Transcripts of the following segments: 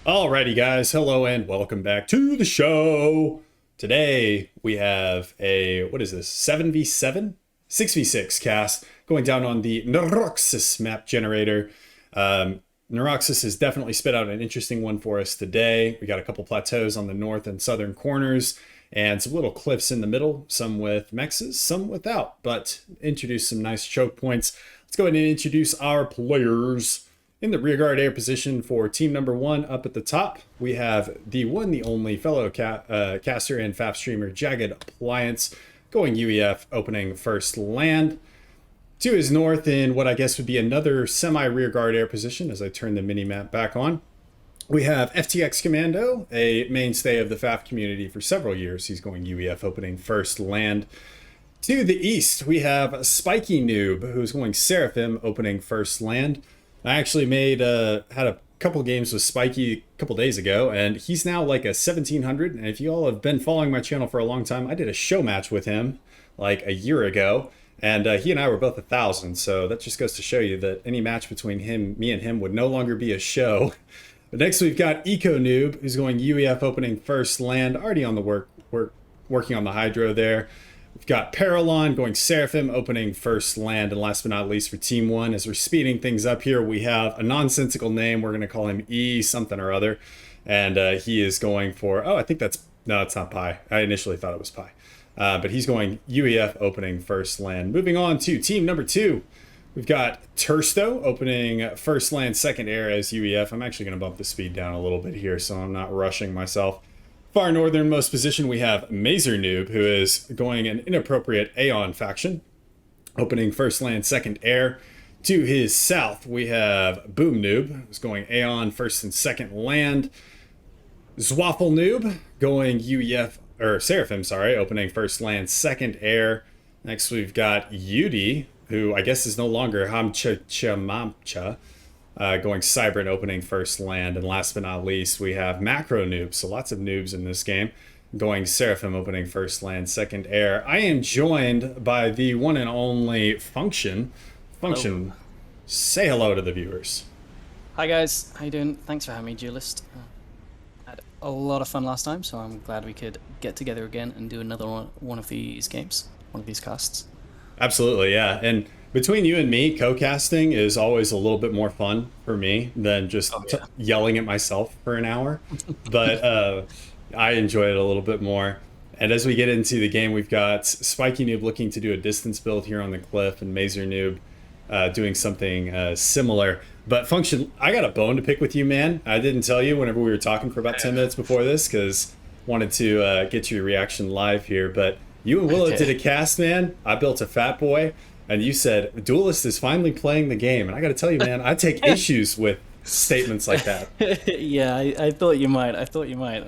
Alrighty, guys. Hello and welcome back to the show. Today we have a what is this? 7v7, 6v6 cast going down on the Neuroxis map generator. Neuroxis has definitely spit out an interesting one for us today. We got a couple plateaus on the north and southern corners, and some little cliffs in the middle. Some with mexes, some without. But introduce some nice choke points. Let's go ahead and introduce our players. In the rearguard air position for team number one, up at the top, we have the one, the only fellow caster and FAF streamer, Jagged Appliance, going UEF, opening first land. To his north, in what I guess would be another semi-rearguard air position, as I turn the mini-map back on, we have FTX Commando, a mainstay of the FAF community for several years. He's going UEF, opening first land. To the east, we have Spiky Noob, who's going Seraphim, opening first land. I actually had a couple games with Spiky a couple days ago, and he's now like a 1700. And if you all have been following my channel for a long time, I did a show match with him like a year ago, and he and I were both 1,000. So that just goes to show you that any match between me and him would no longer be a show. But next we've got Eco Noob, who's going UEF, opening first land, already on the working on the hydro there. We've got Paralon going Seraphim, opening first land. And last but not least for Team 1, as we're speeding things up here, we have a nonsensical name. We're going to call him E something or other. And he is going for, I think no, it's not Pi. I initially thought it was Pi. But he's going UEF, opening first land. Moving on to Team number 2. We've got Tursto opening first land, second air as UEF. I'm actually going to bump the speed down a little bit here so I'm not rushing myself. Far northernmost position, we have Mazer Noob, who is going an inappropriate Aeon faction, opening first land, second air. To his south, we have Boom Noob, who's going Aeon, first and second land. Zwaffle Noob, going UEF, or Seraphim, sorry, opening first land, second air. Next, we've got Yudi, who I guess is no longer Hamcha Mamcha, going Cybran, opening first land. And last but not least, we have Macro Noob. So lots of noobs in this game. Going Seraphim, opening first land, second air. I am joined by the one and only Function. Function, Hello. say hello to the viewers. Hi guys, how you doing? Thanks for having me, Duelist. Had a lot of fun last time, so I'm glad we could get together again and do another one of these games, one of these casts. Absolutely, yeah. And between you and me, co-casting is always a little bit more fun for me than just yelling at myself for an hour. But I enjoy it a little bit more. And as we get into the game, we've got Spiky Noob looking to do a distance build here on the cliff, and Mazer Noob doing something similar. But Function, I got a bone to pick with you, man. I didn't tell you whenever we were talking for about 10 minutes before this, because wanted to get your reaction live here. But you and Willow did a cast, man. I built a Fat Boy, and you said, Duelist is finally playing the game. And I got to tell you, man, I take issues with statements like that. Yeah, I thought you might. I thought you might.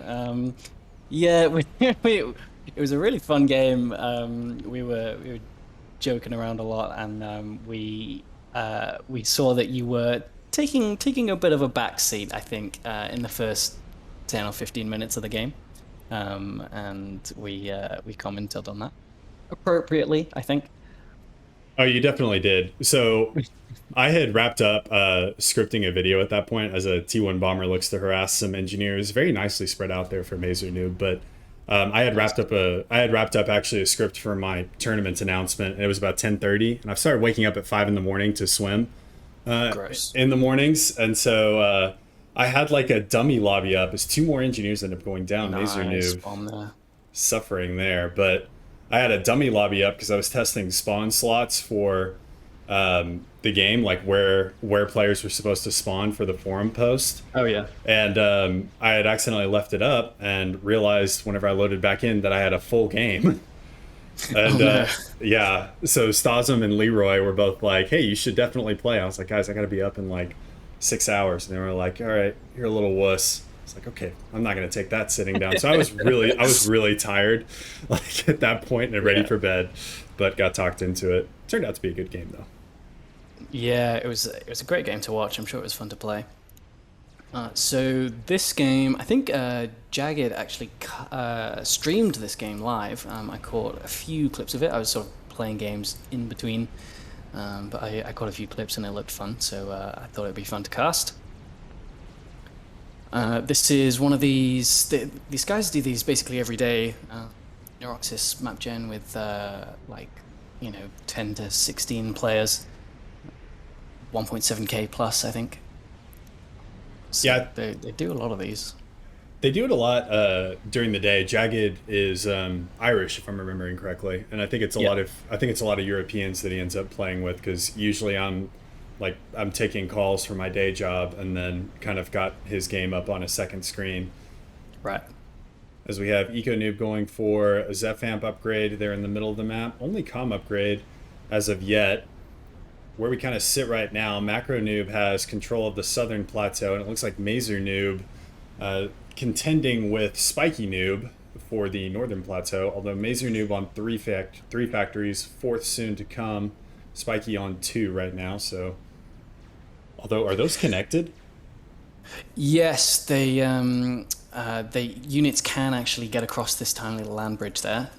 Yeah, it was a really fun game. We were joking around a lot, and we saw that you were taking a bit of a back seat, I think, in the first 10 or 15 minutes of the game. And we commented on that appropriately, I think. Oh, you definitely did. So I had wrapped up scripting a video at that point as a T1 bomber looks to harass some engineers, very nicely spread out there for Mazer Noob. But I had wrapped up actually a script for my tournament announcement, and it was about 10:30, and I started waking up at 5 in the morning to swim in the mornings, and so I had like a dummy lobby up as two more engineers ended up going down. Mazer Noob suffering there, but I had a dummy lobby up because I was testing spawn slots for the game, like where players were supposed to spawn for the forum post. Oh yeah. And I had accidentally left it up and realized whenever I loaded back in that I had a full game. And yeah, so Stasm and Leroy were both like, "Hey, you should definitely play." I was like, "Guys, I gotta be up in like 6 hours." And they were like, "All right, you're a little wuss." It's like, okay, I'm not gonna take that sitting down. So I was really tired, like at that point, and ready for bed, but got talked into it. Turned out to be a good game though. Yeah, it was a great game to watch. I'm sure it was fun to play. So this game, I think Jagged actually streamed this game live. I caught a few clips of it. I was sort of playing games in between, but I caught a few clips and it looked fun, so I thought it'd be fun to cast. This is one of these. These guys do these basically every day. Neuroxis map gen with 10 to 16 players, 1.7k plus, I think. So Yeah, they do a lot of these. they do it a lot during the day. Jagged is Irish, if I'm remembering correctly, and Yeah. I think it's a lot of Europeans that he ends up playing with because usually I'm taking calls for my day job and then kind of got his game up on a second screen. Right. As we have Eco Noob going for a Zephamp upgrade there in the middle of the map, only Com upgrade as of yet. Where we kind of sit right now, Macro Noob has control of the southern plateau, and it looks like Mazer Noob contending with Spiky Noob for the northern plateau. Although Mazer Noob on three factories, fourth soon to come. Spiky on 2 right now. So, although are those connected? Yes, they units can actually get across this tiny little land bridge there.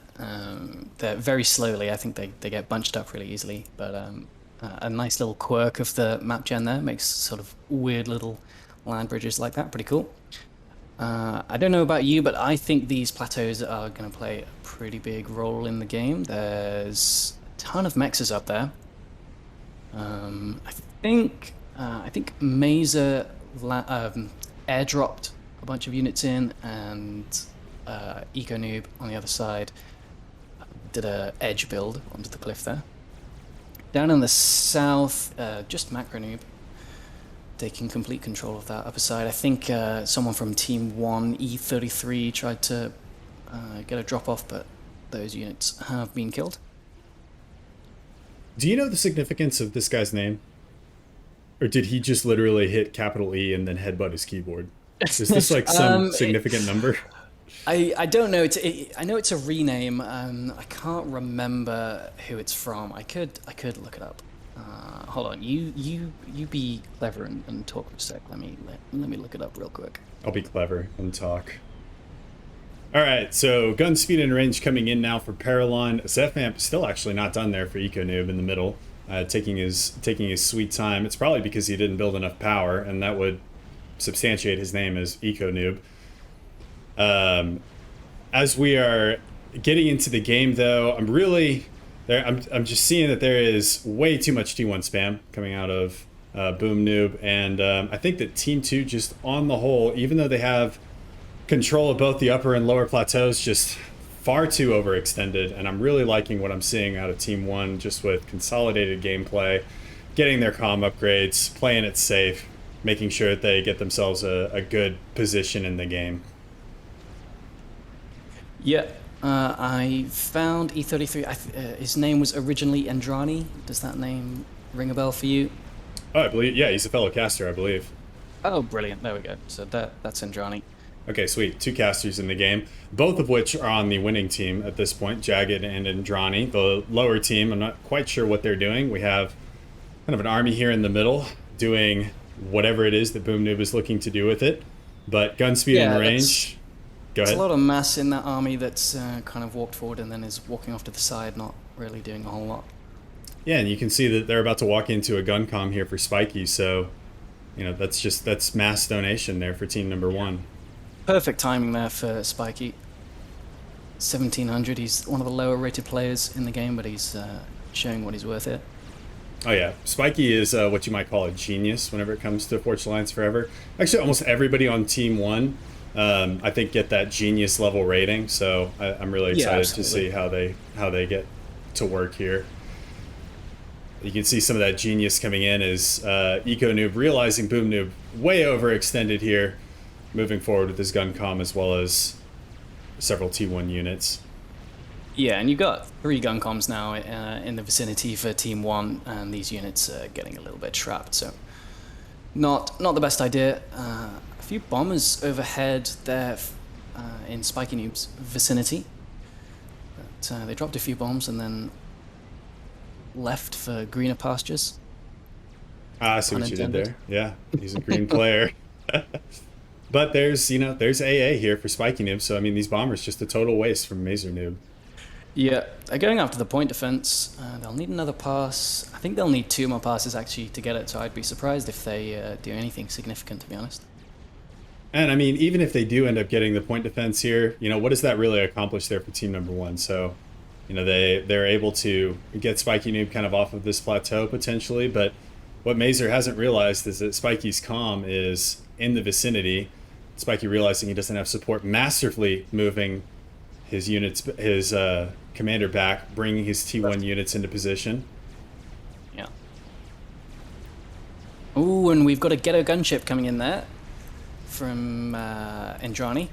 They're very slowly. I think they get bunched up really easily. But a nice little quirk of the map gen there makes sort of weird little land bridges like that pretty cool. I don't know about you, but I think these plateaus are going to play a pretty big role in the game. There's a ton of mexes up there. I think Mazer airdropped a bunch of units in, and Eco Noob on the other side did a edge build onto the cliff there. Down in the south, just Macro Noob taking complete control of that upper side. I think someone from Team 1, E33, tried to get a drop off, but those units have been killed. Do you know the significance of this guy's name? Or did he just literally hit capital E and then headbutt his keyboard? Is this like some significant number? I don't know. I know it's a rename. I can't remember who it's from. I could look it up. Hold on. You be clever and talk for a sec. Let me look it up real quick. I'll be clever and talk. All right, so gun speed and range coming in now for Paralon. Zephamp still actually not done there for Eco Noob in the middle, taking his sweet time. It's probably because he didn't build enough power, and that would substantiate his name as Eco Noob. As we are getting into the game, though, I'm just seeing that there is way too much T1 spam coming out of Boom Noob, and I think that Team 2 just on the whole, even though they have control of both the upper and lower plateaus, just far too overextended, and I'm really liking what I'm seeing out of Team 1 just with consolidated gameplay, getting their comm upgrades, playing it safe, making sure that they get themselves a good position in the game. Yeah, I found E33. His name was originally Andrani. Does that name ring a bell for you? Oh, I believe, yeah, he's a fellow caster, I believe. Oh, brilliant. There we go. So that's Andrani. Okay, sweet. 2 casters in the game, both of which are on the winning team at this point, Jagged and Andrani. The lower team, I'm not quite sure what they're doing. We have kind of an army here in the middle doing whatever it is that Boom Noob is looking to do with it. But gun speed and range, go ahead. There's a lot of mass in that army that's kind of walked forward and then is walking off to the side, not really doing a whole lot. Yeah, and you can see that they're about to walk into a gun comm here for Spiky, so, that's mass donation there for team number 1. Perfect timing there for Spiky. 1700, he's one of the lower rated players in the game, but he's showing what he's worth here. Oh yeah, Spiky is what you might call a genius whenever it comes to Fortune Alliance Forever. Actually, almost everybody on Team 1, I think, get that genius level rating, so I'm really excited to see how they get to work here. You can see some of that genius coming in as Eco Noob realizing Boom Noob way overextended here, moving forward with his gun comm as well as several T1 units. Yeah, and you've got 3 gun comms now in the vicinity for Team 1, and these units are getting a little bit trapped, so not the best idea. A few bombers overhead there in Spiky Noob's vicinity, but they dropped a few bombs and then left for greener pastures. I see what you did there. Yeah, he's a green player. But there's AA here for Spiky Noob, so I mean these bombers just a total waste from Mazer Noob. Yeah, they're going after the point defense. They'll need another pass. I think they'll need 2 more passes actually to get it, so I'd be surprised if they do anything significant, to be honest. And I mean, even if they do end up getting the point defense here, what does that really accomplish there for team number one? So, they're able to get Spiky Noob kind of off of this plateau potentially, but what Mazer hasn't realized is that Spiky's comm is in the vicinity. Spiky realizing he doesn't have support, masterfully moving his units, his commander back, bringing his T1 units into position. Yeah. Ooh, and we've got a ghetto gunship coming in there from Indrani.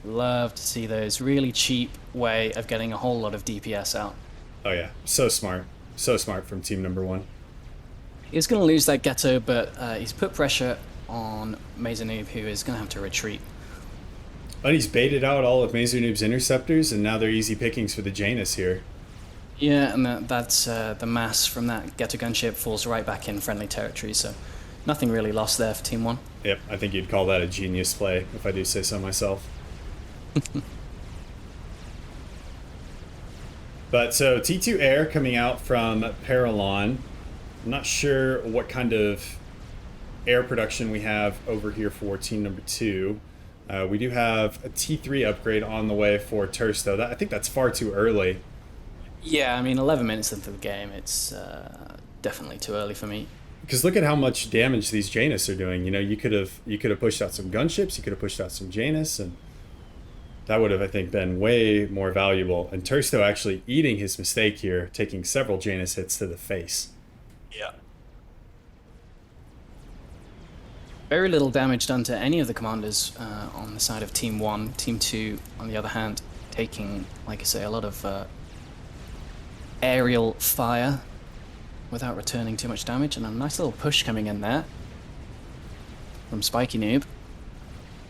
Love to see those. Really cheap way of getting a whole lot of DPS out. Oh yeah, so smart. So smart from team number one. He's going to lose that ghetto, but he's put pressure on Mazer Noob, who is going to have to retreat. But he's baited out all of Mazer Noob's interceptors, and now they're easy pickings for the Janus here. Yeah, and that's the mass from that ghetto gunship falls right back in friendly territory, so nothing really lost there for Team 1. Yep, I think you'd call that a genius play, if I do say so myself. But so T2 Air coming out from Paralon. I'm not sure what kind of air production we have over here for team number 2. We do have a T3 upgrade on the way for Tursto. I think that's far too early. Yeah, I mean, 11 minutes into the game, it's definitely too early for me. Because look at how much damage these Janus are doing. You could have pushed out some gunships, you could have pushed out some Janus, and that would have, I think, been way more valuable. And Tursto actually eating his mistake here, taking several Janus hits to the face. Yeah. Very little damage done to any of the commanders on the side of Team 1. Team 2, on the other hand, taking, like I say, a lot of aerial fire without returning too much damage. And a nice little push coming in there from Spiky Noob.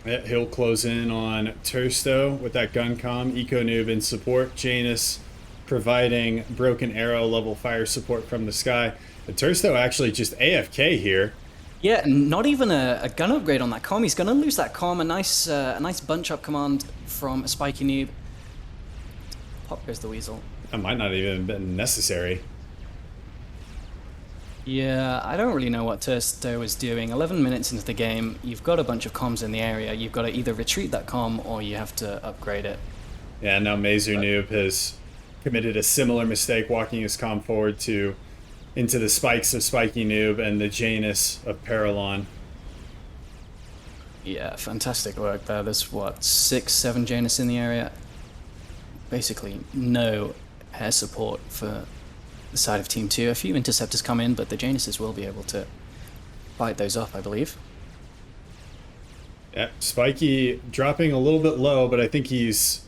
Yeah, he'll close in on Tursto with that gun comm. Eco Noob in support. Janus providing broken arrow level fire support from the sky. And Tursto actually just AFK here. Yeah, not even a gun upgrade on that comm. He's going to lose that comm. A nice bunch up command from a Spiky Noob. Pop goes the weasel. That might not even have been necessary. Yeah, I don't really know what Tursto is doing. 11 minutes into the game, you've got a bunch of comms in the area. You've got to either retreat that comm or you have to upgrade it. Yeah, now Mazer Noob has committed a similar mistake, walking his comm forward into the spikes of Spiky Noob and the Janus of Paralon. Yeah, fantastic work there. There's, 6, 7 Janus in the area. Basically, no air support for the side of Team 2. A few interceptors come in, but the Januses will be able to fight those off, I believe. Yeah, Spiky dropping a little bit low, but I think he's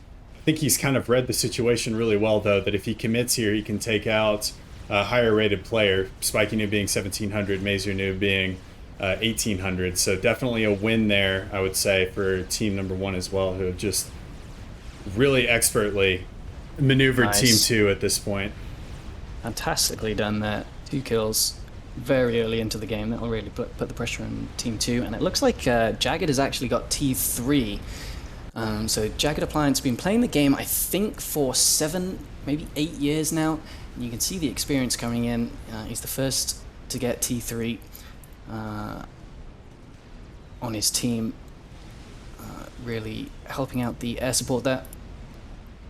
kind of read the situation really well, though, that if he commits here, he can take out a higher rated player. Spiky Noob being 1700, Mazer Noob being 1800. So definitely a win there, I would say, for team number 1 as well, who have just really expertly maneuvered team 2 at this point. Fantastically done there. 2 kills very early into the game. That'll really put the pressure on Team 2. And it looks like Jagged has actually got T3. So Jagged Appliance has been playing the game, I think, for 7, maybe 8 years now. And you can see the experience coming in. He's the first to get T3 on his team. Really helping out the air support there.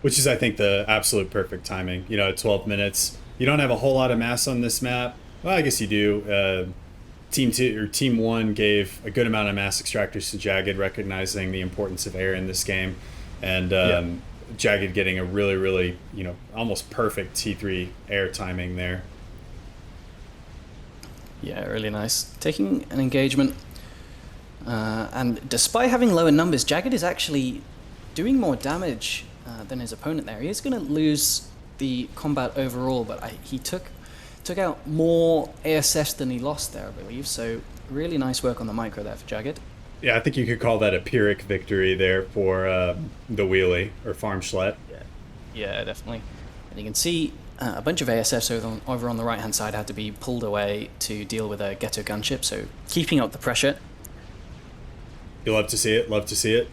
Which is, I think, the absolute perfect timing. At 12 minutes, you don't have a whole lot of mass on this map. Well, I guess you do. Team 1 gave a good amount of mass extractors to Jagged, recognizing the importance of air in this game, and Jagged getting a really, really, almost perfect T3 air timing there. Yeah, really nice. Taking an engagement, and despite having lower numbers, Jagged is actually doing more damage than his opponent there. He is going to lose the combat overall, but he took out more ASFs than he lost there, I believe. So really nice work on the micro there for Jagged. Yeah, I think you could call that a Pyrrhic victory there for the wheelie or farm schlet. Yeah, definitely. And you can see a bunch of ASFs over on the right hand side had to be pulled away to deal with a ghetto gunship. So keeping up the pressure. You love to see it. Love to see it.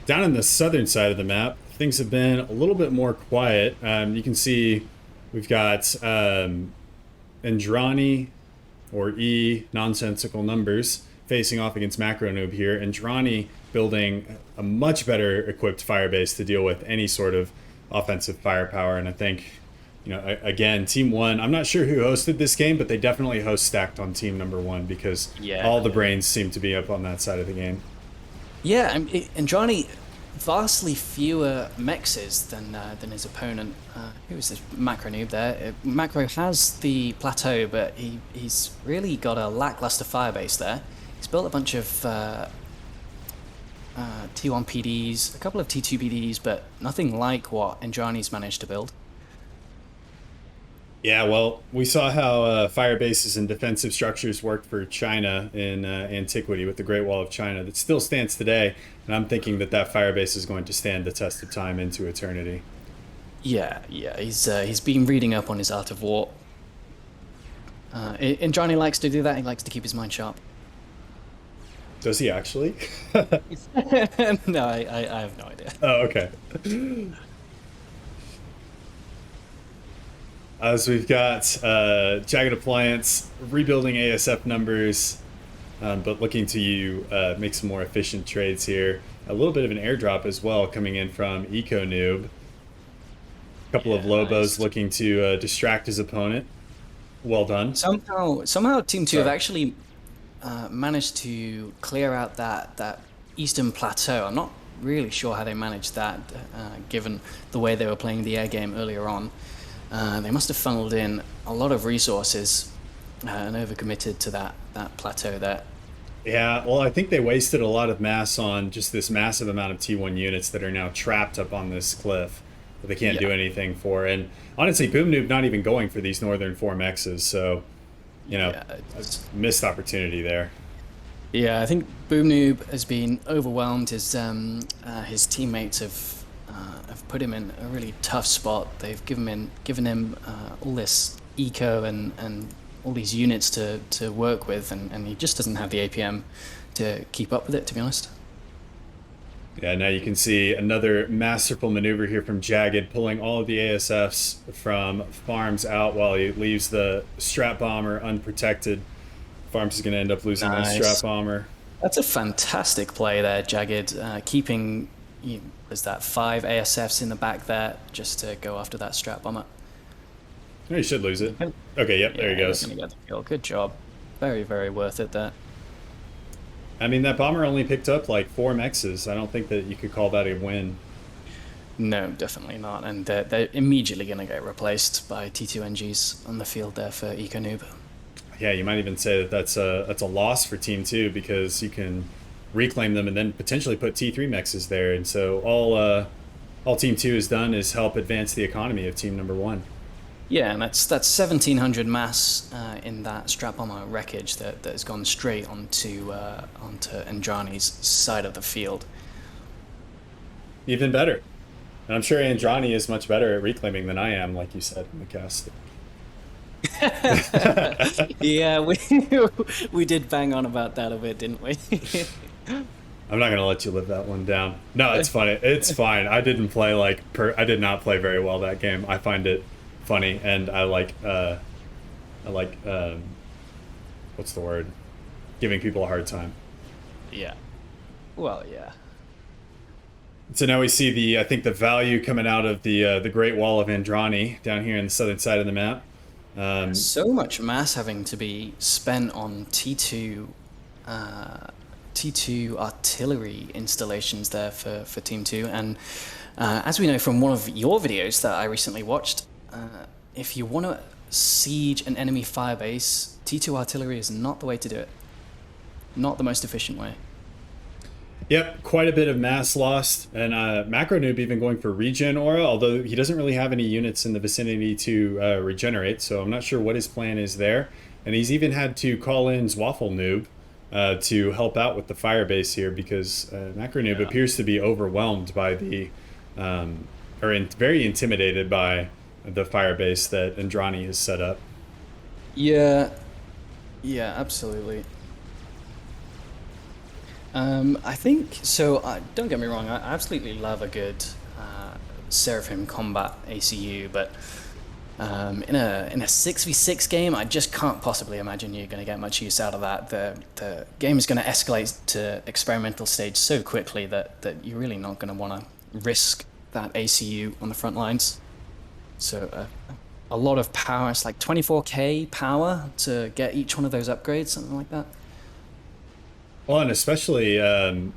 Down in the southern side of the map, things have been a little bit more quiet. You can see we've got Indrani, or E, nonsensical numbers, facing off against Macro Noob here, and Andrani building a much better equipped Firebase to deal with any sort of offensive firepower. And I think, again, Team 1, I'm not sure who hosted this game, but they definitely host stacked on Team number 1 because all the brains seem to be up on that side of the game. Yeah, Andrani, vastly fewer mexes than his opponent. Who is this Macro Noob there? Macro has the Plateau, but he's really got a lackluster Firebase there. He's built a bunch of T1 PDs, a couple of T2 PDs, but nothing like what Andrani's managed to build. Yeah, well, we saw how Firebases and defensive structures worked for China in antiquity with the Great Wall of China. That still stands today, and I'm thinking that Firebase is going to stand the test of time into eternity. Yeah, he's been reading up on his art of war. Andrani likes to do that. He likes to keep his mind sharp. Does he actually? No, I have no idea. Oh, okay. As we've got Jagged Appliance rebuilding ASF numbers, but looking to make some more efficient trades here. A little bit of an airdrop as well coming in from Eco Noob. A couple of Lobos looking to distract his opponent. Well done. Somehow Team 2 have actually managed to clear out that eastern plateau. I'm not really sure how they managed that, given the way they were playing the air game earlier on. They must have funneled in a lot of resources and overcommitted to that plateau there. Yeah, well, I think they wasted a lot of mass on just this massive amount of T1 units that are now trapped up on this cliff that they can't do anything for. And honestly, Boom Noob not even going for these Northern 4MXs, so, missed opportunity there. Yeah, I think Boom Noob has been overwhelmed. His teammates have put him in a really tough spot. They've given him all this eco and all these units to work with, and he just doesn't have the APM to keep up with it, to be honest. Yeah, now you can see another masterful maneuver here from Jagged, pulling all of the ASFs from Farms out while he leaves the Strat Bomber unprotected. Farms is going to end up losing that Strat Bomber. That's a fantastic play there, Jagged, keeping... There's that 5 ASFs in the back there just to go after that Strat Bomber. No, you should lose it. Okay, yep, there he goes. Gonna get the kill. Good job. Very, very worth it there. I mean, that bomber only picked up like 4 mexes. I don't think that you could call that a win. No, definitely not. And they're immediately going to get replaced by T2 NGs on the field there for Eco Noob. Yeah, you might even say that that's a loss for Team 2 because you can reclaim them and then potentially put T3 mexes there. And so all Team 2 has done is help advance the economy of Team number 1. Yeah, and that's 1,700 mass in that Strat Bomber wreckage that has gone straight onto Andrani's side of the field. Even better. And I'm sure Andrani is much better at reclaiming than I am, like you said in the cast. Yeah, we did bang on about that a bit, didn't we? I'm not gonna let you live that one down. No, it's funny. It's fine. I didn't play I did not play very well that game. I find it funny, and I like what's the word? Giving people a hard time. Yeah. Well, yeah. So now we see I think the value coming out of the Great Wall of Andrani down here in the southern side of the map. So much mass having to be spent on T2 artillery installations there for Team 2, and as we know from one of your videos that I recently watched, if you want to siege an enemy firebase, T2 artillery is not the way to do it. Not the most efficient way. Yep, quite a bit of mass lost, and Macro Noob even going for regen aura, although he doesn't really have any units in the vicinity to regenerate, so I'm not sure what his plan is there. And he's even had to call in Zwaffle Noob to help out with the firebase here, because Macro Noob appears to be overwhelmed by very intimidated by the firebase that Andrani has set up. Yeah, absolutely. I think so. Don't get me wrong. I absolutely love a good Seraphim combat ACU, but In a 6v6 game, I just can't possibly imagine you're going to get much use out of that. The game is going to escalate to experimental stage so quickly that you're really not going to want to risk that ACU on the front lines. So a lot of power. It's like 24k power to get each one of those upgrades, something like that. Well, and especially in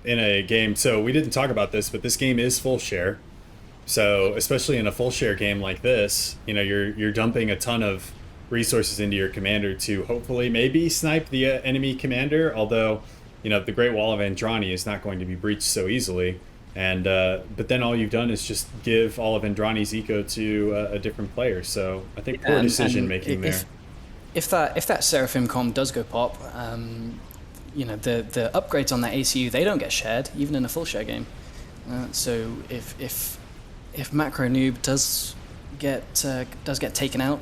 a game. So we didn't talk about this, but this game is full share. So especially in a full share game like this, you're dumping a ton of resources into your commander to hopefully maybe snipe the enemy commander. Although, the Great Wall of Andrani is not going to be breached so easily. And but then all you've done is just give all of Andrani's eco to a different player. So I think poor decision making there. If that Seraphim comp does go pop, the upgrades on that ACU, they don't get shared even in a full share game. So if Macro Noob does get taken out,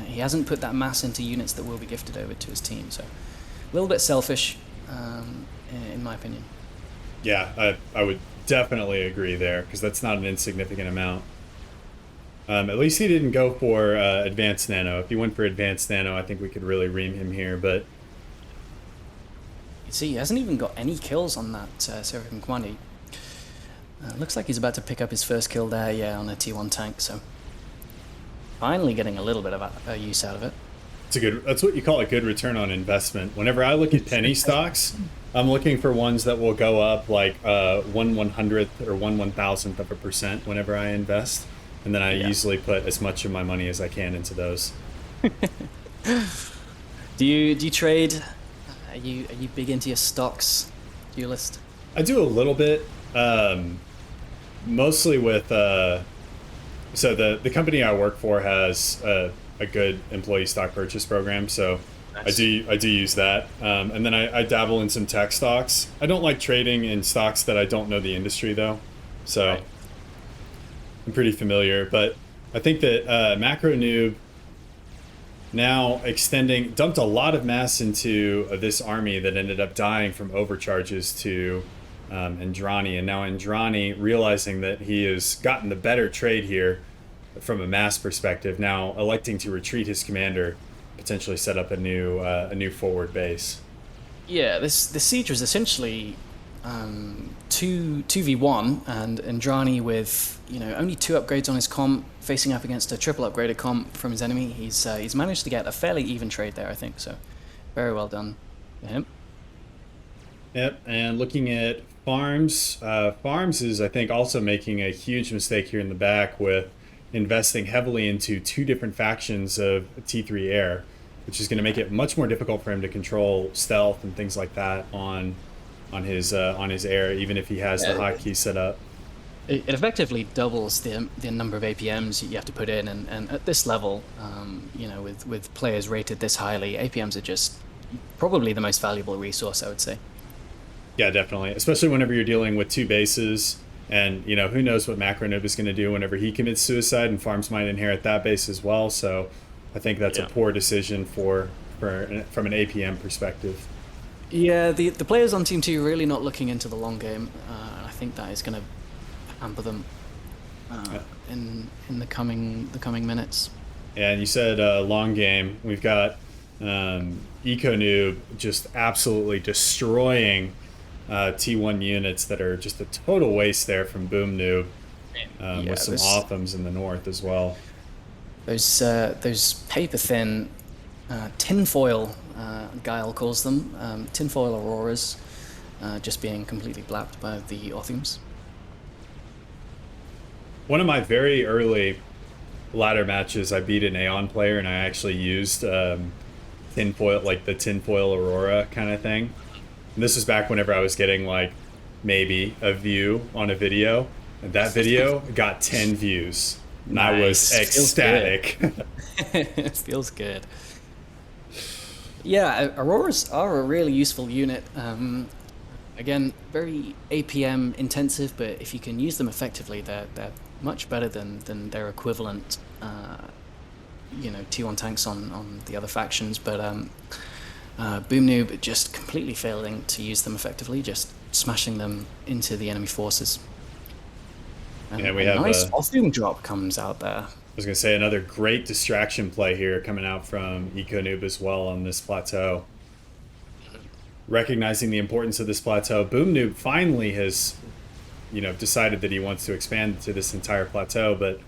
he hasn't put that mass into units that will be gifted over to his team. So a little bit selfish, in my opinion. Yeah, I would definitely agree there, because that's not an insignificant amount. At least he didn't go for Advanced Nano. If he went for Advanced Nano, I think we could really ream him here, but... You see, he hasn't even got any kills on that Seraphim Command. Looks like he's about to pick up his first kill there, yeah, on a T1 tank, so... Finally getting a little bit of use out of it. That's what you call a good return on investment. Whenever I look at penny stocks, I'm looking for ones that will go up like 1/100th or 1/1000th of a percent whenever I invest. And then I usually put as much of my money as I can into those. Do you trade? Are you big into your stocks, Duelist? I do a little bit, mostly with. So the company I work for has a good employee stock purchase program, so nice. I do use that, and then I dabble in some tech stocks. I don't like trading in stocks that I don't know the industry though, so right. I'm pretty familiar. But I think that Macro Noob now dumped a lot of mass into this army that ended up dying from overcharges to Andrani, and now Andrani, realizing that he has gotten the better trade here from a mass perspective, now electing to retreat his commander, potentially set up a new forward base. Yeah, this siege was essentially 2v1, and Andrani with only 2 upgrades on his comp, facing up against a triple upgraded comp from his enemy. He's managed to get a fairly even trade there, I think. So very well done for him. Yep, and looking at farms, farms is I think also making a huge mistake here in the back with investing heavily into 2 different factions of T3 Air, which is going to make it much more difficult for him to control stealth and things like that on his air, even if he has the hotkey set up. It effectively doubles the number of APMs you have to put in, and at this level, with players rated this highly, APMs are just probably the most valuable resource, I would say. Yeah, definitely, especially whenever you're dealing with 2 bases. And, who knows what Macro Noob is going to do whenever he commits suicide, and farms might inherit that base as well. So I think that's a poor decision from an APM perspective. Yeah, the players on Team 2 are really not looking into the long game. I think that is going to hamper them in the coming minutes. Yeah, and you said long game. We've got Eco Noob just absolutely destroying T1 units that are just a total waste there from Boom Noob, with some Authams in the north as well. Those paper thin tinfoil, Guile calls them, tinfoil Auroras, just being completely blapped by the Authams. One of my very early ladder matches, I beat an Aeon player, and I actually used tinfoil, like the tinfoil Aurora kind of thing. And this was back whenever I was getting like maybe a view on a video, and that video got 10 views. And nice. I was ecstatic. Feels good. Yeah, Auroras are a really useful unit. Again, very APM intensive, but if you can use them effectively, they're much better than their equivalent, T1 tanks on the other factions. But Boom Noob just completely failing to use them effectively, just smashing them into the enemy forces. And we have a nice Othum drop comes out there. was going to say another great distraction play here coming out from EcoNoob as well on this plateau. Recognizing the importance of this plateau, BoomNoob finally has, decided that he wants to expand to this entire plateau, but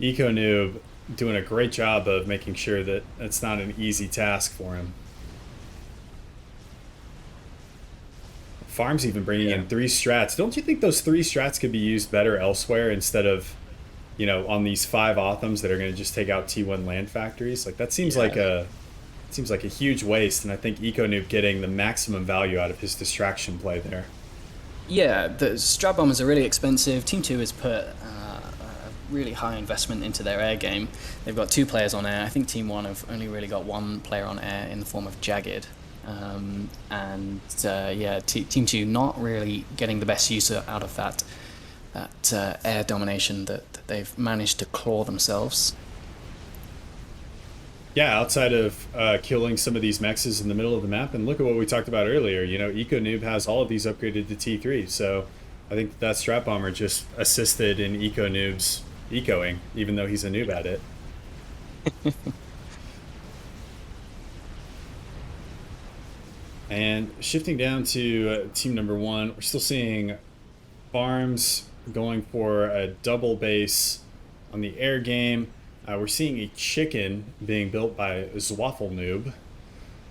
EcoNoob doing a great job of making sure that it's not an easy task for him. Farm's even bringing in 3 strats. Don't you think those 3 strats could be used better elsewhere instead of, on these 5 Othams that are going to just take out T1 land factories? Like that seems like a huge waste, and I think EcoNoob getting the maximum value out of his distraction play there. Yeah, the strat bombers are really expensive. Team 2 has put a really high investment into their air game. They've got 2 players on air. I think Team 1 have only really got 1 player on air in the form of Jagged. Team 2 not really getting the best use out of that air domination that they've managed to claw themselves. Yeah, outside of killing some of these mexes in the middle of the map, and look at what we talked about earlier. EcoNoob has all of these upgraded to T3, so I think that strat bomber just assisted in EcoNoob's ecoing, even though he's a noob at it. And shifting down to team number 1, we're still seeing Farms going for a double base on the air game. We're seeing a chicken being built by Zwaffelnoob. Not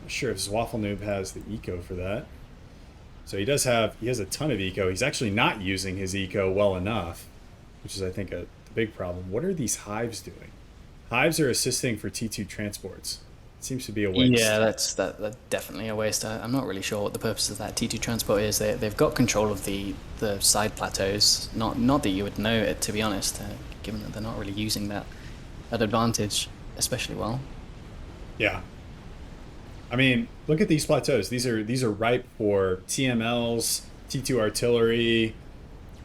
sure if Zwaffelnoob has the eco for that. So he has a ton of eco. He's actually not using his eco well enough, which is, I think, a big problem. What are these hives doing? Hives are assisting for T2 transports. Seems to be a waste. Yeah, that's definitely a waste. I'm not really sure what the purpose of that T2 transport is. They've got control of the side plateaus. Not that you would know it, to be honest, given that they're not really using that advantage especially well. Yeah. I mean, look at these plateaus. These are ripe for TMLs, T2 artillery,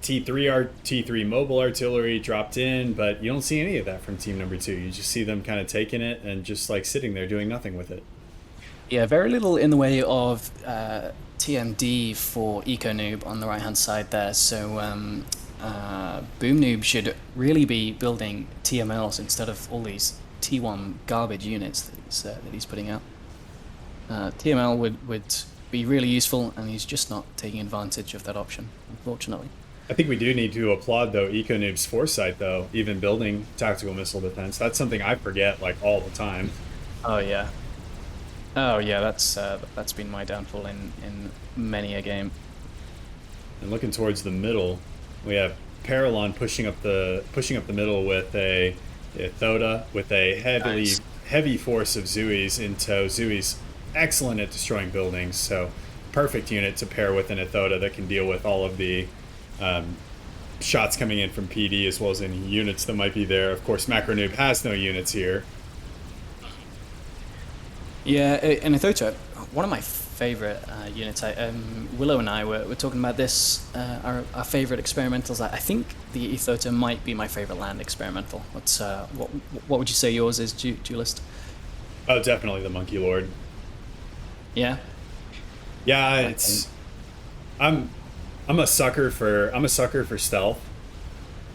T3 mobile artillery dropped in, but you don't see any of that from team number 2. You just see them kind of taking it and just like sitting there doing nothing with it. Yeah, very little in the way of TMD for EcoNoob on the right hand side there. So BoomNoob should really be building TMLs instead of all these T1 garbage units that he's putting out. TML would be really useful, and he's just not taking advantage of that option, unfortunately. I think we do need to applaud, though, EcoNoob's foresight, though, even building tactical missile defense. That's something I forget, like, all the time. Oh, yeah. That's been my downfall in many a game. And looking towards the middle, we have Paralon pushing up the middle with a Thoda with a heavy force of Zuis in tow. Zui's excellent at destroying buildings, so perfect unit to pair with an Thoda that can deal with all of the shots coming in from PD as well as any units that might be there. Of course, MacroNoob has no units here. Yeah, and Ethota, one of my favorite units. Willow and I were talking about this. Our favorite experimentals. I think the Ethota might be my favorite land experimental. What would you say yours is, Duelist? Oh, definitely the Monkey Lord. Yeah. Yeah, it's. I'm a sucker for stealth.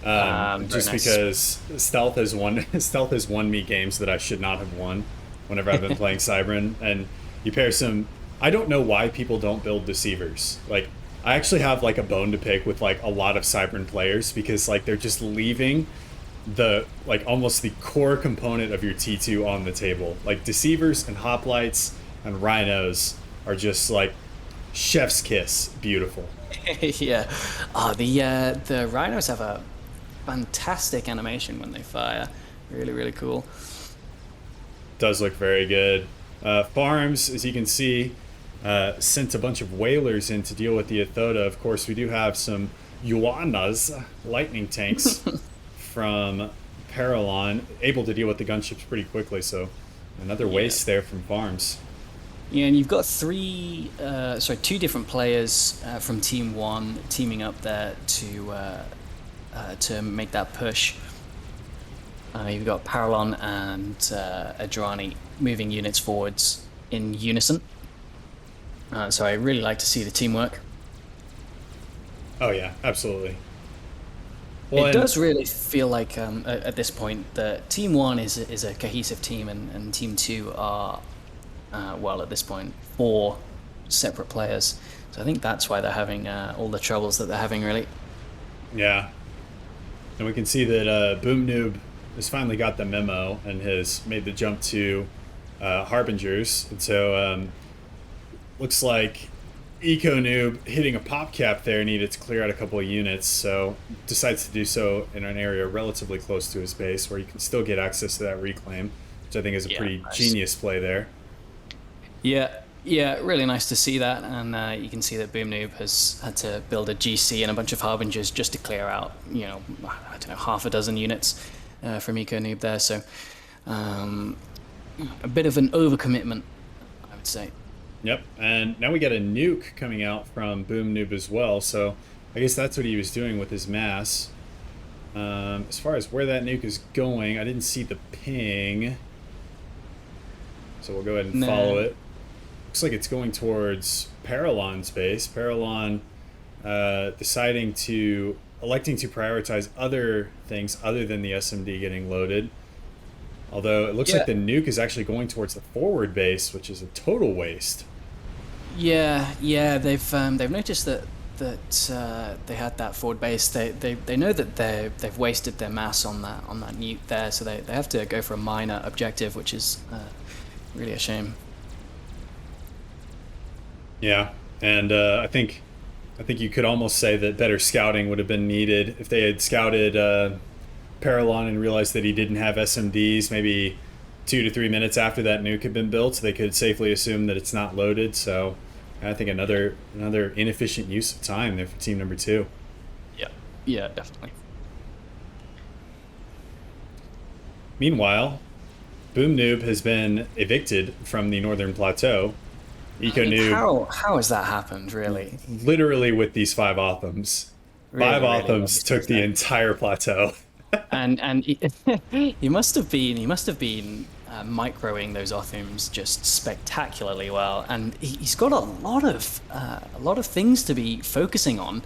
Just nice. Because stealth has won me games that I should not have won whenever I've been playing Cybran. And you pair some. I don't know why people don't build deceivers. Like, I actually have like a bone to pick with like a lot of Cybran players, because like they're just leaving the like almost the core component of your T2 on the table. Like deceivers and hoplites and rhinos are just like chef's kiss beautiful. Yeah. The rhinos have a fantastic animation when they fire. Really, really cool. Does look very good. Farms, as you can see, sent a bunch of whalers in to deal with the Ethota. Of course, we do have some Yolanas, lightning tanks, from Paralon, able to deal with the gunships pretty quickly. So another waste there from Farms. Yeah, and you've got two different players from Team 1 teaming up there to make that push. You've got Paralon and Adrani moving units forwards in unison. So I really like to see the teamwork. Oh yeah, absolutely. Well, It and does really feel like at this point that Team One is a cohesive team, and Team Two are well at this point four separate players. So I think that's why they're having all the troubles that they're having. Really. yeah, and we can see that Boom Noob has finally got the memo and has made the jump to Harbingers. And so looks like Eco Noob hitting a pop cap there needed to clear out a couple of units, so decides to do so in an area relatively close to his base where you can still get access to that reclaim, which I think is a pretty Nice. genius play there. Yeah, yeah, really nice to see that, and you can see that Boom Noob has had to build a GC and a bunch of Harbingers just to clear out, I don't know, half a dozen units from Eco Noob there. So a bit of an overcommitment, I would say. Yep, and now we got a nuke coming out from Boom Noob as well, so I guess that's what he was doing with his mass. As far as where that nuke is going, I didn't see the ping, so we'll go ahead and follow it. Looks like it's going towards Paralon's base. Paralon electing to prioritize other things other than the SMD getting loaded. Although it looks like the nuke is actually going towards the forward base, which is a total waste. Yeah, they've noticed that they had that forward base. They know that they've wasted their mass on that nuke there, so they have to go for a minor objective, which is really a shame. Yeah, and I think you could almost say that better scouting would have been needed if they had scouted Paralon and realized that he didn't have SMDs maybe 2 to 3 minutes after that nuke had been built. They could safely assume that it's not loaded. So I think another inefficient use of time there for team number 2. Yeah, definitely. Meanwhile, Boom Noob has been evicted from the Northern Plateau. Eco Noob, how has that happened, really? literally with these 5 Othams. Really, 5 really Othams took the entire plateau. and he must have been microing those Othams just spectacularly well, and he's got a lot of things to be focusing on.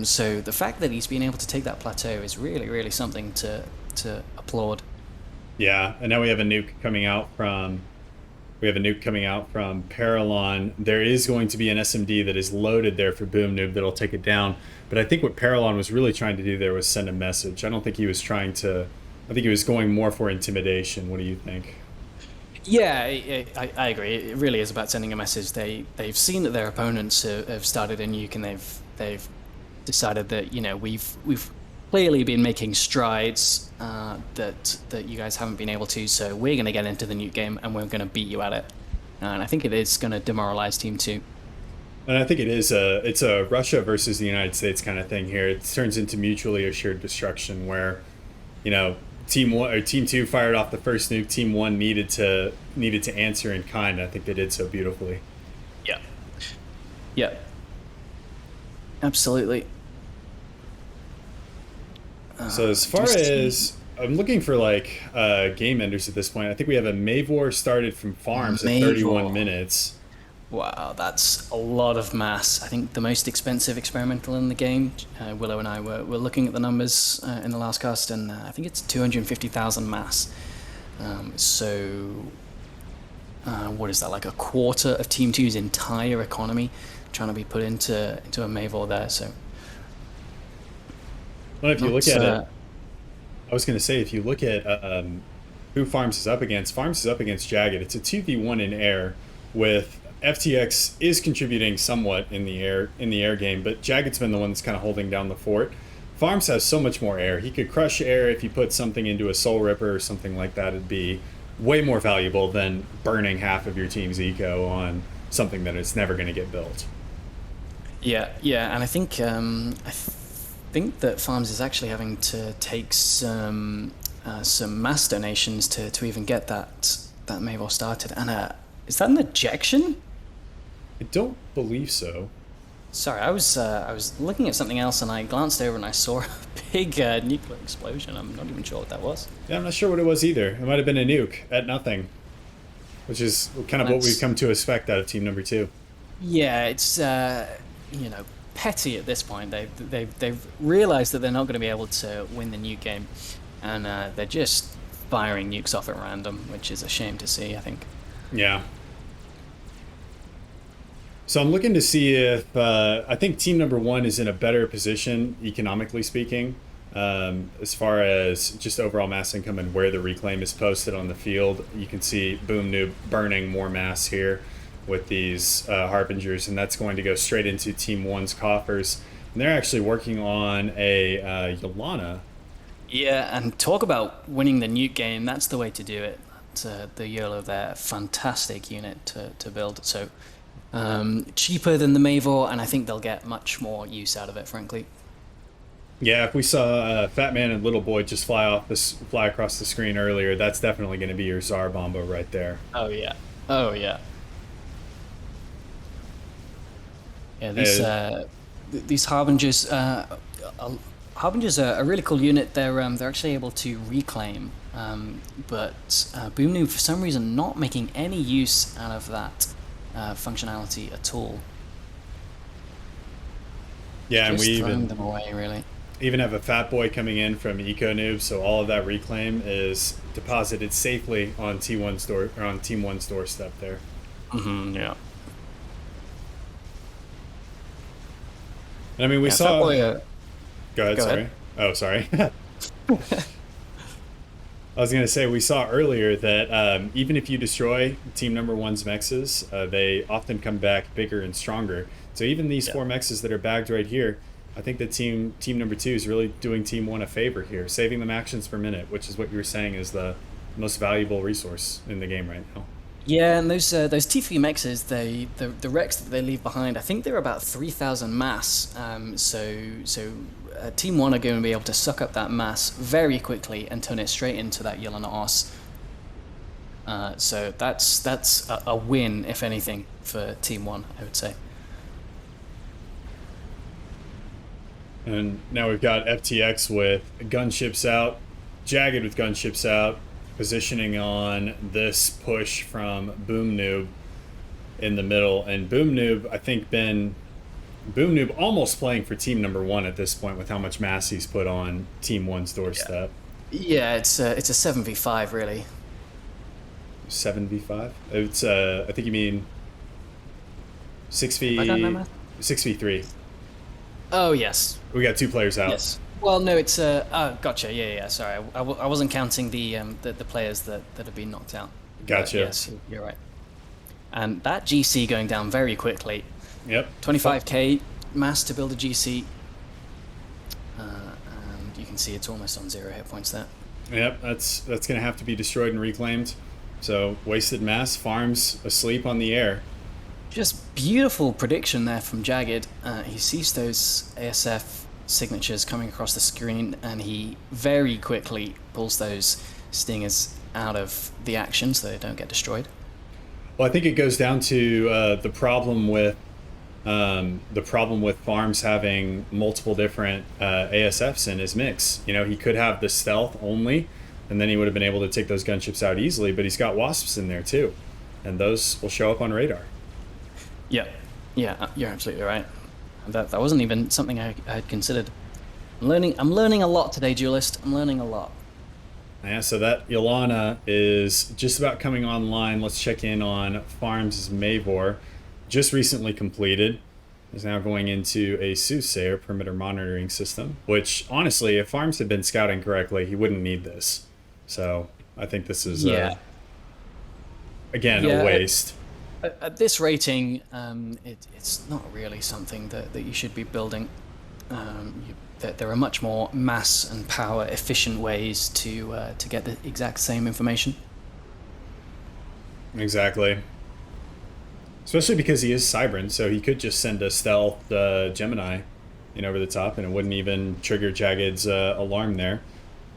So the fact that he's been able to take that plateau is really something to applaud. Yeah, and now we have a nuke coming out from Paralon. There is going to be an SMD that is loaded there for Boom Noob that'll take it down. But I think what Paralon was really trying to do there was send a message. I don't think he was trying to. I think he was going more for intimidation. What do you think? Yeah, I agree. It really is about sending a message. They've seen that their opponents have started a nuke, and they've decided that we've clearly been making strides that you guys haven't been able to. So we're going to get into the nuke game, and we're going to beat you at it. And I think it is going to demoralize Team 2. And I think it's a Russia versus the United States kind of thing here. It turns into mutually assured destruction where, Team 1 or Team 2 fired off the first nuke. Team 1 needed to answer in kind. I think they did so beautifully. Yeah. Absolutely. So as far as I'm looking for game enders at this point, I think we have a Mavor started from farms at 31 minutes. Wow, that's a lot of mass. I think the most expensive experimental in the game. Willow and I were looking at the numbers in the last cast, and I think it's 250,000 mass. What is that, like a quarter of Team 2's entire economy trying to be put into a Mavor there? So. Well, if you look at it, I was going to say, if you look at who Farms is up against Jagged. It's a 2v1 in air with FTX is contributing somewhat in the air game, but Jagged's been the one that's kind of holding down the fort. Farms has so much more air. He could crush air if you put something into a Soul Ripper or something like that. It'd be way more valuable than burning half of your team's eco on something that it's never going to get built. Yeah, and I think that Farms is actually having to take some mass donations to even get that Mavor started. And is that an ejection? I don't believe so. Sorry, I was looking at something else and I glanced over and I saw a big nuclear explosion. I'm not even sure what that was. Yeah, I'm not sure what it was either. It might have been a nuke at nothing, which is kind of what we've come to expect out of team number 2. Yeah, it's petty at this point. They've realized that they're not going to be able to win the nuke game, and they're just firing nukes off at random, which is a shame to see, I think. Yeah. So I'm looking to see if I think team number one is in a better position, economically speaking, as far as just overall mass income and where the reclaim is posted on the field. You can see Boom Noob burning more mass here with these Harbingers, and that's going to go straight into team one's coffers. And they're actually working on a Yolana. Yeah, and talk about winning the nuke game. That's the way to do it. The YOLO there, fantastic unit to build. So cheaper than the Mavor, and I think they'll get much more use out of it, frankly. Yeah, if we saw Fat Man and Little Boy just fly across the screen earlier, that's definitely going to be your Tsar Bomba right there. Oh yeah, oh yeah. Yeah, these Harbingers, Harbingers are a really cool unit. They're actually able to reclaim, but Boom Noob for some reason not making any use out of that functionality at all. Yeah, Just and we throwing them away, really. even have a Fat Boy coming in from Eco Noob, so all of that reclaim is deposited safely on T1's door or on Team One's doorstep there. Yeah. And I mean, we Yeah, saw. Fat Boy, Go ahead. go Sorry. ahead. Oh, sorry. I was gonna say we saw earlier that even if you destroy Team Number One's mexes, they often come back bigger and stronger. So even these four mexes that are bagged right here, I think that Team Number Two is really doing Team One a favor here, saving them actions per minute, which is what you were saying is the most valuable resource in the game right now. Yeah, and those T3 mexes, the wrecks that they leave behind, I think they're about 3,000 mass. So Team One are going to be able to suck up that mass very quickly and turn it straight into that Yolana Os. So that's a win, if anything, for Team One, I would say. And now we've got FTX with gunships out, Jagged with gunships out, positioning on this push from Boom Noob in the middle. And Boom Noob, I think, Boom Noob almost playing for Team Number One at this point with how much mass he's put on Team One's doorstep. Yeah, it's a 7v5, really. 7v5? It's, I think you mean 6v... I don't know math. 6v3. Oh, yes. We got two players out. Yes. Well, no, it's oh, gotcha. Yeah. Sorry, I wasn't counting the players that have been knocked out. Gotcha. Yes, you're right. And that GC going down very quickly. Yep. 25k mass to build a GC, and you can see it's almost on 0 hit points there. Yep, that's going to have to be destroyed and reclaimed. So wasted mass, farms asleep on the air. Just beautiful prediction there from Jagged. He sees those ASF signatures coming across the screen, and he very quickly pulls those stingers out of the action so they don't get destroyed. Well, I think it goes down to the problem with farms having multiple different ASFs in his mix. You know, he could have the stealth only, and then he would have been able to take those gunships out easily. But he's got wasps in there too, and those will show up on radar. Yeah, you're absolutely right. That wasn't even something I had considered. I'm learning a lot today, Duelist. I'm learning a lot. Yeah, so that Yolana is just about coming online. Let's check in on Farms' Mavor. Just recently completed. Is now going into a Soothsayer perimeter monitoring system, which honestly, if Farms had been scouting correctly, he wouldn't need this. So I think this is, again, a waste. At this rating, it's not really something that you should be building. There are much more mass and power efficient ways to get the exact same information. Exactly. Especially because he is Cybran, so he could just send a stealth Gemini over the top, and it wouldn't even trigger Jagged's alarm there.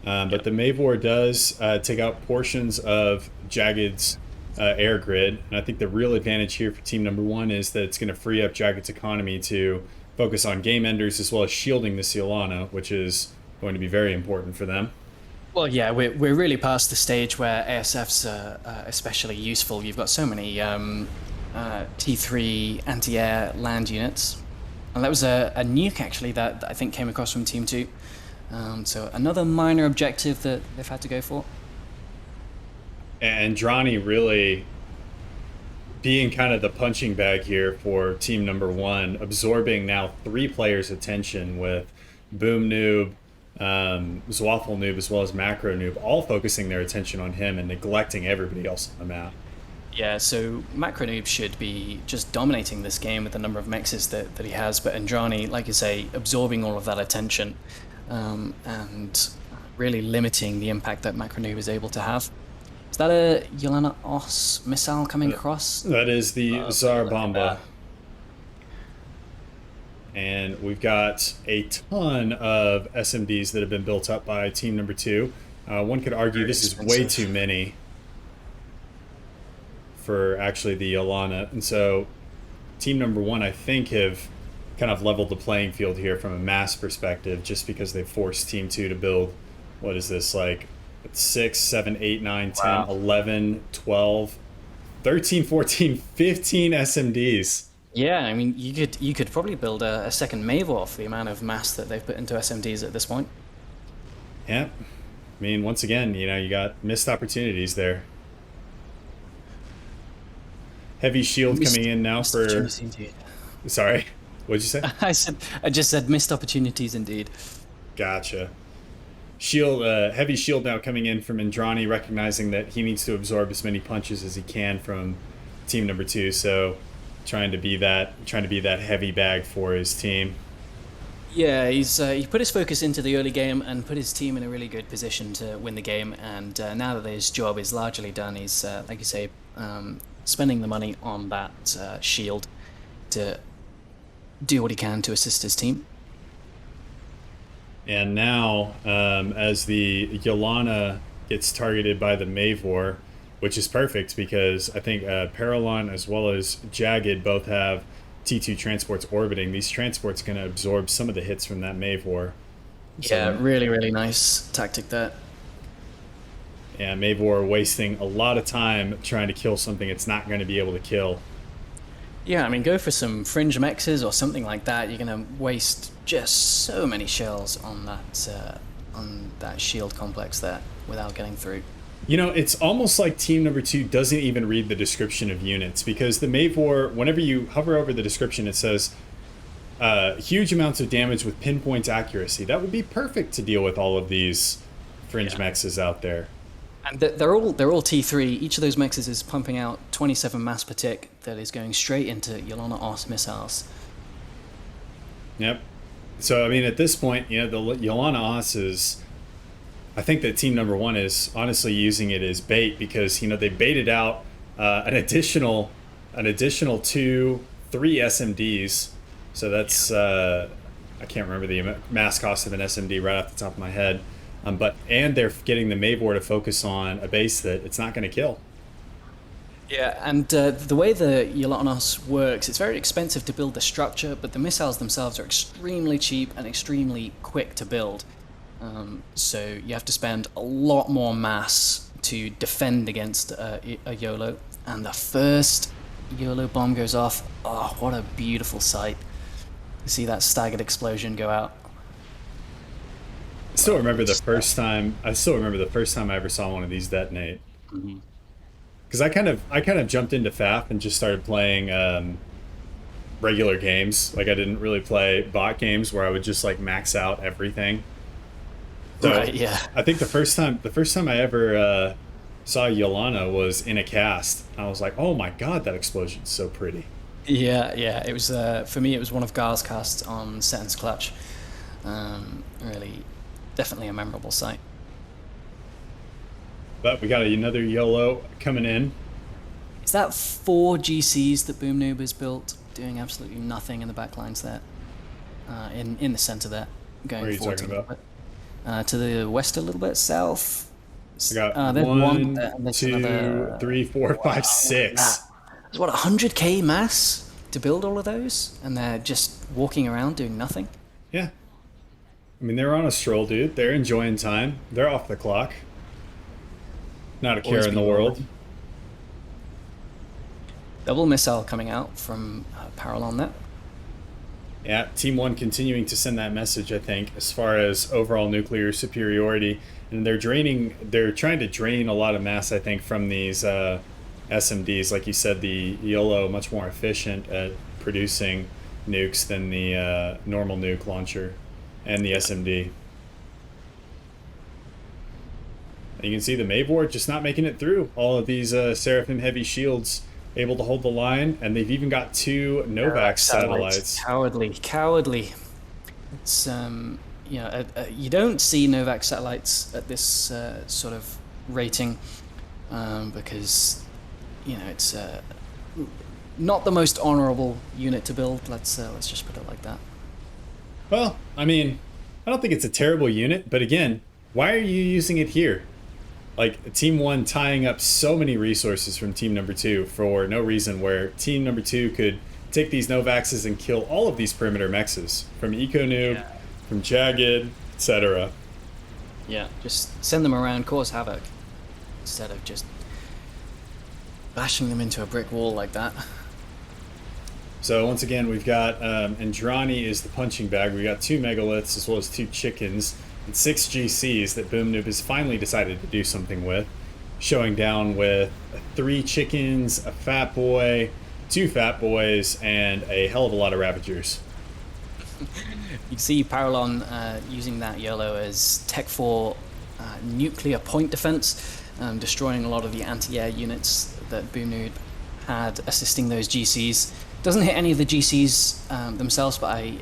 But the Mavor does take out portions of Jagged's air grid, and I think the real advantage here for Team Number One is that it's going to free up Jagged's economy to focus on game enders as well as shielding the Yolana, which is going to be very important for them. Well, yeah, we're really past the stage where ASFs are especially useful. You've got so many T3 anti-air land units, And that was a nuke actually that I think came across from Team 2. So another minor objective that they've had to go for. And Andrani really being kind of the punching bag here for team number one, absorbing now 3 players' attention with Boom Noob, Zwaffle Noob, as well as Macro Noob, all focusing their attention on him and neglecting everybody else on the map. Yeah, so Macro Noob should be just dominating this game with the number of mexes that he has, but Andrani, like you say, absorbing all of that attention and really limiting the impact that Macro Noob is able to have. Is that a Yolana Os missile coming across? That is the Tsar Bomba. And we've got a ton of SMDs that have been built up by team number 2. One could argue this is way too many for actually the Yolana. And so team number 1, I think, have kind of leveled the playing field here from a mass perspective, just because they forced team 2 to build, what is this, like 6, 7, 8, 9, 10, wow. 11, 12, 13, 14, 15 SMDs. Yeah, I mean, you could probably build a second Mavor for the amount of mass that they've put into SMDs at this point. Yeah. I mean, once again, you got missed opportunities there. Heavy shield coming in now for... Sorry, what'd you say? I just said missed opportunities indeed. Gotcha. Shield, heavy shield now coming in from Andrani, recognizing that he needs to absorb as many punches as he can from team number 2. So trying to be that heavy bag for his team. Yeah, he put his focus into the early game and put his team in a really good position to win the game. And now that his job is largely done, he's like you say, spending the money on that shield to do what he can to assist his team. And now, as the Yolana gets targeted by the Mavor, which is perfect because I think Paralon as well as Jagged both have T2 transports orbiting. These transports going to absorb some of the hits from that Mavor. Yeah, really, really nice tactic there. Yeah, Mavor wasting a lot of time trying to kill something it's not going to be able to kill. Yeah, I mean, go for some fringe mexes or something like that. You're going to waste just so many shells on that shield complex there without getting through. It's almost like team number 2 doesn't even read the description of units, because the Mavor, whenever you hover over the description, it says huge amounts of damage with pinpoint accuracy. That would be perfect to deal with all of these fringe mexes out there. And they're all T3. Each of those mexes is pumping out 27 mass per tick that is going straight into Yolana Os missiles. Yep. So, I mean, at this point, the Yolana Os is... I think that team number 1 is honestly using it as bait because, they baited out an additional 2, 3 SMDs. So that's... I can't remember the mass cost of an SMD right off the top of my head. And they're getting the Mavor to focus on a base that it's not going to kill. Yeah, and the way the Yolana Os works, it's very expensive to build the structure, but the missiles themselves are extremely cheap and extremely quick to build. So you have to spend a lot more mass to defend against a YOLO. And the first YOLO bomb goes off. Oh, what a beautiful sight. You see that staggered explosion go out. I still remember the first time I ever saw one of these detonate. Because I kind of jumped into FAF and just started playing regular games. Like, I didn't really play bot games where I would just like max out everything. So right, yeah. I think the first time I ever saw Yolana was in a cast. I was like, oh my god, that explosion's so pretty. Yeah. It was for me. It was one of Gar's casts on Seton's Clutch. Really, definitely a memorable sight. But we got another YOLO coming in. Is that 4 GCs that Boom Noob has built, doing absolutely nothing in the backlines there? In the center there, going what are you forward talking about? To the west a little bit, south. I got 1, 2, 3, 4, 5, 6. There's what, 100k mass to build all of those, and they're just walking around doing nothing. Yeah, I mean, they're on a stroll, dude. They're enjoying time. They're off the clock. Not a care in the world. Double missile coming out from Parallel there. Yeah, Team One continuing to send that message, I think, as far as overall nuclear superiority, and they're trying to drain a lot of mass, I think, from these SMDs. Like you said, the YOLO much more efficient at producing nukes than the normal nuke launcher and the SMD. And you can see the Mavor just not making it through all of these Seraphim heavy shields, able to hold the line, and they've even got 2 Novax satellites. Cowardly, cowardly. It's you don't see Novak satellites at this sort of rating because it's not the most honorable unit to build. Let's just put it like that. Well, I mean, I don't think it's a terrible unit, but again, why are you using it here? Like, Team 1 tying up so many resources from Team Number 2 for no reason, where Team Number 2 could take these Novaxes and kill all of these perimeter mexes, from EcoNoob, from Jagged, etc. Yeah, just send them around, cause havoc, instead of just bashing them into a brick wall like that. So once again, we've got Andrani is the punching bag. We got 2 megaliths as well as 2 chickens and 6 GCs that Boom Noob has finally decided to do something with, showing down with 3 chickens, a fat boy, 2 fat boys, and a hell of a lot of Ravagers. You see Paralon using that YOLO as Tech 4 nuclear point defense, destroying a lot of the anti-air units that Boom Noob had assisting those GCs. Doesn't hit any of the GCs themselves, but I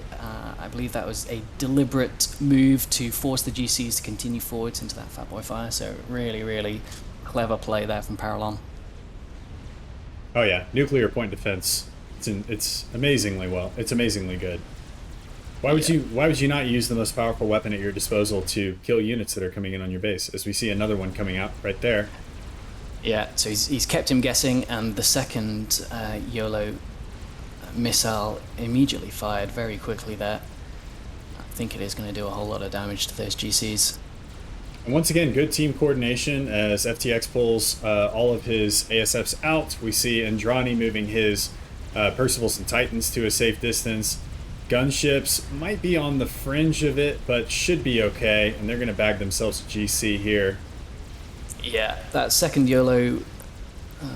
believe that was a deliberate move to force the GCs to continue forwards into that Fat Boy fire. So really, really clever play there from Paralon. Oh yeah, nuclear point defense. It's amazingly well. It's amazingly good. Why would you not use the most powerful weapon at your disposal to kill units that are coming in on your base? As we see another one coming out right there. Yeah, so he's kept him guessing, and the second YOLO missile immediately fired very quickly there. I think it is going to do a whole lot of damage to those GCs. And once again, good team coordination as FTX pulls all of his ASFs out. We see Andrani moving his Percivals and Titans to a safe distance. Gunships might be on the fringe of it, but should be okay, and they're going to bag themselves a GC here. Yeah, that second YOLO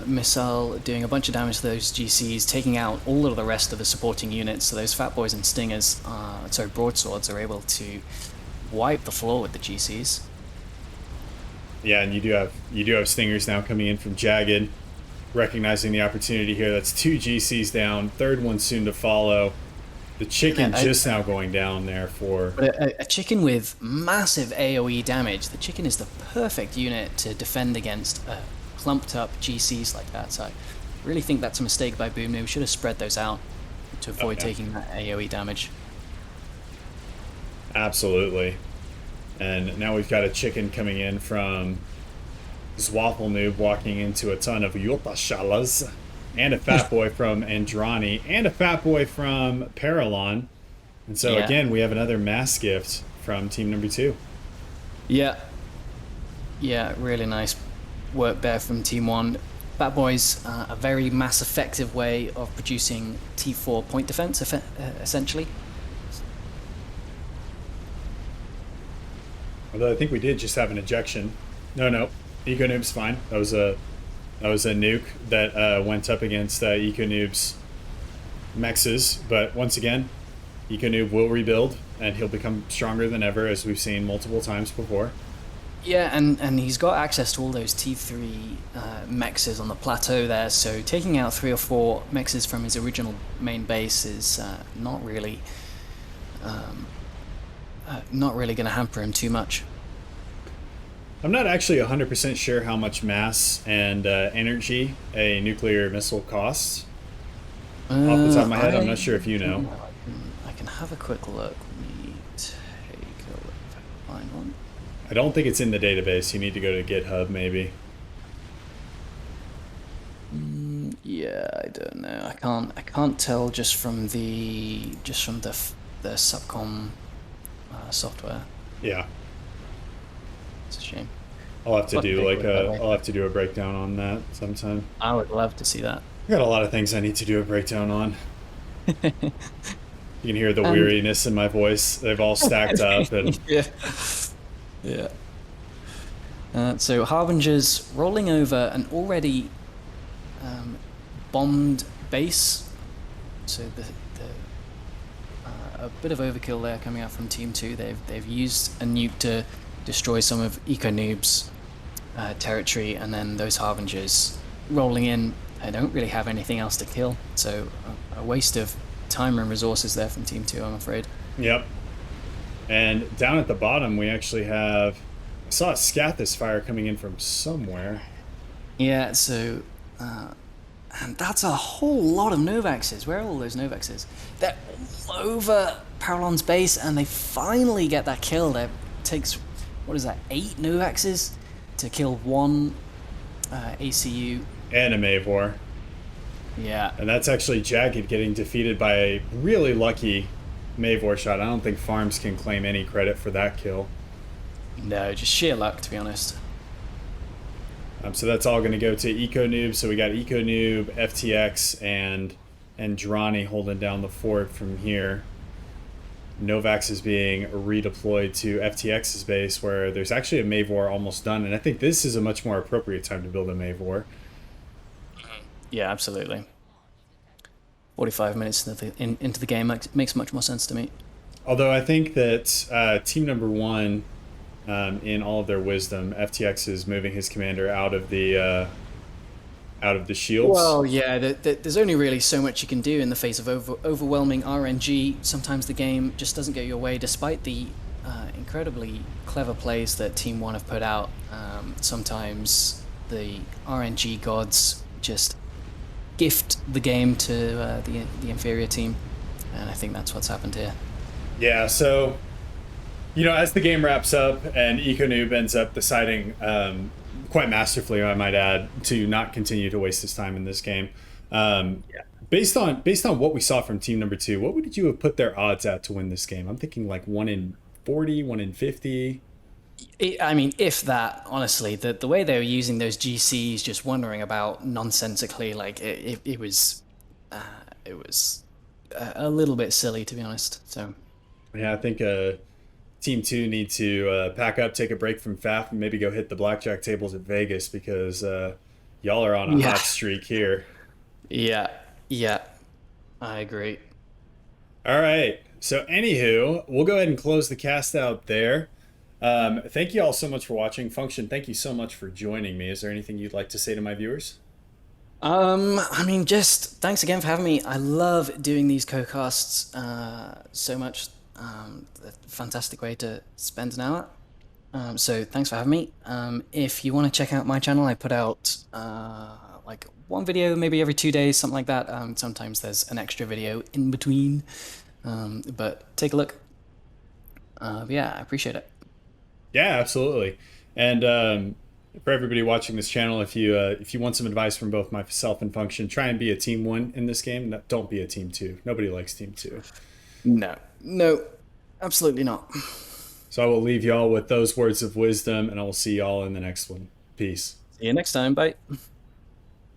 missile doing a bunch of damage to those GCs, taking out all of the rest of the supporting units, so those Fat Boys and Stingers, broadswords, are able to wipe the floor with the GCs. Yeah, and you do have Stingers now coming in from Jagged, recognizing the opportunity here. That's 2 GCs down, third one soon to follow. The chicken just now going down there for... A chicken with massive AoE damage. The chicken is the perfect unit to defend against clumped up GCs like that. So I really think that's a mistake by Boom Noob. Should have spread those out to avoid taking that AoE damage. Absolutely. And now we've got a chicken coming in from Zwaffle Noob, walking into a ton of Yotashalas, and a fat boy from Andrani, and a fat boy from Paralon. And so again, we have another mass gift from team number 2. Yeah, really nice work there from Team 1. Fat Boys, a very mass effective way of producing T4 point defense, essentially. Although I think we did just have an ejection. No, EcoNoob's fine. That was a nuke that went up against EcoNoob's mexes. But once again, EcoNoob will rebuild, and he'll become stronger than ever, as we've seen multiple times before. Yeah, and he's got access to all those T3 mexes on the plateau there, so taking out 3 or 4 mexes from his original main base is not really going to hamper him too much. I'm not actually 100% sure how much mass and energy a nuclear missile costs. Off the top of my head, I'm not sure if you know. I can have a quick look. Let me take a look if I can find one. I don't think it's in the database. You need to go to GitHub, maybe. Yeah, I don't know. I can't tell just from the subcom software. Yeah. It's a shame. I'll have to do a breakdown on that sometime. I would love to see that. I got a lot of things I need to do a breakdown on. You can hear the And weariness in my voice. They've all stacked up, and yeah, yeah. So Harbingers rolling over an already bombed base. So a bit of overkill there coming out from Team Two. They've used a nuke to destroy some of EcoNoob's territory, and then those Harbingers rolling in. They don't really have anything else to kill, so a waste of time and resources there from Team Two, I'm afraid. yep. And down at the bottom, we actually have. I saw a Scathis fire coming in from somewhere. Yeah, so and that's a whole lot of Novaxes. Where are all those Novaxes? They're all over Paralon's base, and they finally get that kill. That takes, what is that, 8 Novaxes to kill one ACU. And a Mavor. Yeah. And that's actually Jagged getting defeated by a really lucky Mavor shot. I don't think Farms can claim any credit for that kill. No, just sheer luck, to be honest. So that's all going to go to EcoNoob. So we got EcoNoob, FTX, and Andrani holding down the fort from here. Novax is being redeployed to FTX's base, where there's actually a Mavor almost done. And I think this is a much more appropriate time to build a Mavor. Yeah, absolutely. 45 minutes into the game makes much more sense to me. Although I think that team number one, in all of their wisdom, FTX is moving his commander out of the shields. Well, yeah, there's only really so much you can do in the face of overwhelming RNG. Sometimes the game just doesn't go your way, despite the incredibly clever plays that Team 1 have put out. Sometimes the RNG gods just gift the game to the inferior team, and I think that's what's happened here. Yeah, so, as the game wraps up and EcoNoob ends up deciding, quite masterfully, I might add, to not continue to waste his time in this game. Based on what we saw from team number 2, what would you have put their odds at to win this game? I'm thinking like 1 in 40, 1 in 50. I mean, if that, honestly, the way they were using those GCs, just wandering about nonsensically, like it was a little bit silly, to be honest. So Yeah, I think Team 2 need to pack up, take a break from FAF, and maybe go hit the blackjack tables at Vegas, because y'all are on a hot streak here. Yeah, I agree. All right. So, anywho, we'll go ahead and close the cast out there. Thank you all so much for watching. Function, thank you so much for joining me. Is there anything you'd like to say to my viewers? I mean, just thanks again for having me. I love doing these co-casts so much. A fantastic way to spend an hour. So thanks for having me. If you want to check out my channel, I put out like one video maybe every 2 days, something like that. Sometimes there's an extra video in between. But take a look. Yeah, I appreciate it. Yeah, absolutely. And for everybody watching this channel, if you want some advice from both myself and Function, try and be a team 1 in this game. Don't be a team 2. Nobody likes team 2. No, absolutely not. So I will leave y'all with those words of wisdom, and I will see y'all in the next one. Peace. See you next time. Bye.